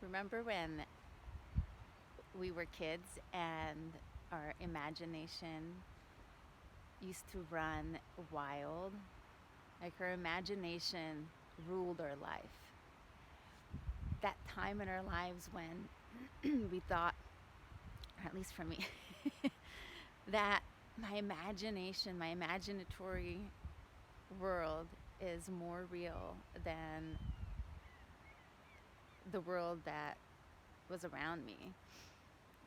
Remember when we were kids and our imagination used to run wild? Like our imagination ruled our life. That time in our lives when we thought, or at least for me, that my imagination, my imaginatory world is more real than the world that was around me.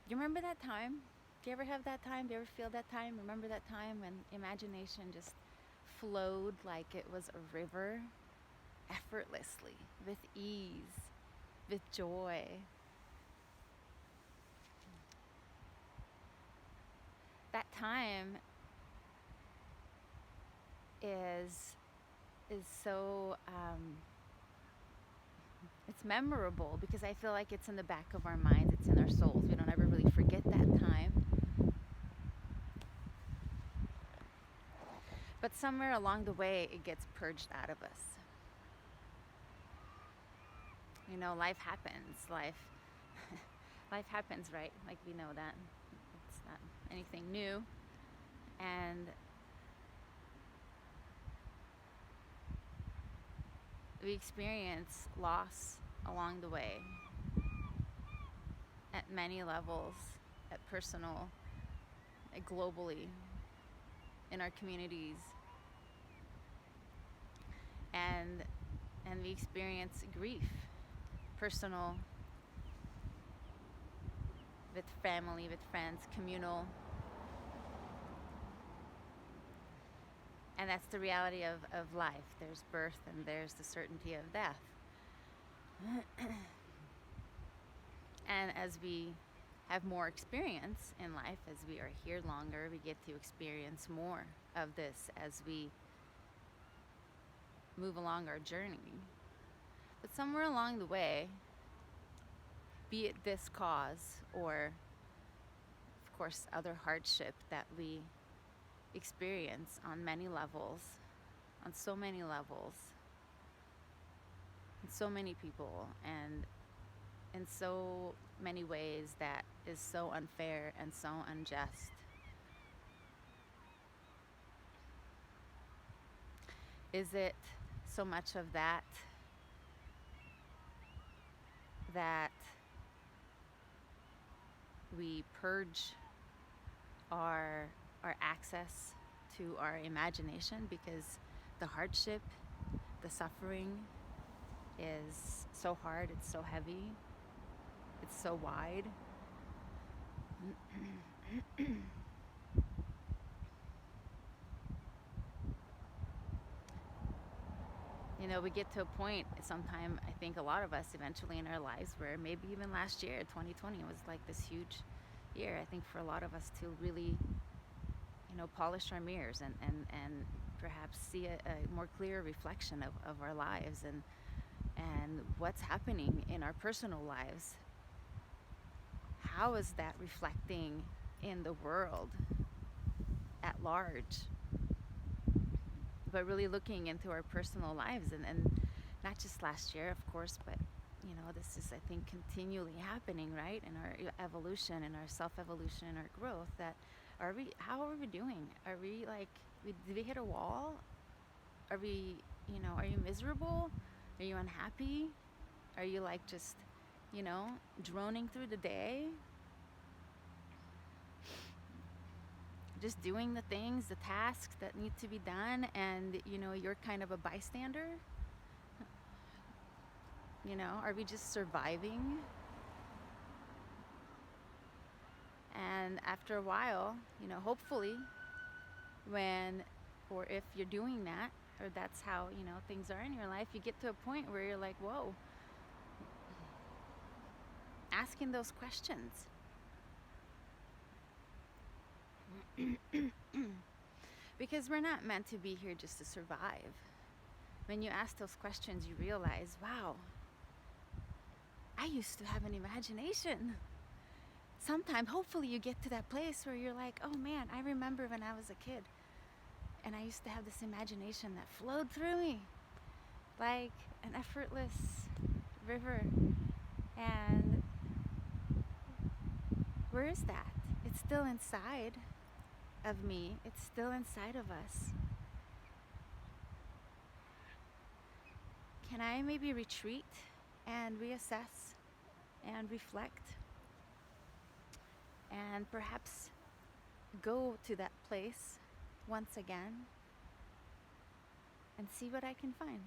You remember that time? Do you ever have that time? Do you ever feel that time? Remember that time when imagination just flowed like it was a river, effortlessly, with ease, with joy? That time is so it's memorable because I feel like it's in the back of our minds, it's in our souls. We don't ever really forget that time. But somewhere along the way, it gets purged out of us. You know, life happens. Life happens, right? Like we know that. It's not anything new. And we experience loss along the way at many levels, at personal, globally, in our communities. And we experience grief, personal, with family, with friends, communal. And that's the reality of life. There's birth and there's the certainty of death. And as we have more experience in life, as we are here longer, we get to experience more of this as we move along our journey. But somewhere along the way, be it this cause or, of course, other hardship that we experience on many levels, on so many levels, and so many people, and in so many ways that is so unfair and so unjust. Is it so much of that we purge our access to our imagination because the hardship, the suffering is so hard, it's so heavy, it's so wide? You know, we get to a point sometime, I think a lot of us eventually in our lives, where maybe even last year, 2020, was like this huge year, I think, for a lot of us to really, you know, polish our mirrors and perhaps see a more clear reflection of our lives and what's happening in our personal lives. How is that reflecting in the world at large? But really looking into our personal lives and not just last year, of course, but you know, this is, I think, continually happening, right, in our evolution, in our self-evolution, in our growth. That how are we doing? Are we like, did we hit a wall? Are we, you know, are you miserable? Are you unhappy? Are you like just, you know, droning through the day? Just doing the things, the tasks that need to be done, and, you know, you're kind of a bystander? You know, are we just surviving? And after a while, you know, hopefully, when, or if you're doing that, or that's how, you know, things are in your life, you get to a point where you're like, whoa, asking those questions. Because we're not meant to be here just to survive. When you ask those questions, you realize, wow, I used to have an imagination. Sometimes, hopefully, you get to that place where you're like, oh man, I remember when I was a kid and I used to have this imagination that flowed through me like an effortless river. And where is that? It's still inside of me, it's still inside of us. Can I maybe retreat and reassess and reflect and perhaps go to that place once again and see what I can find?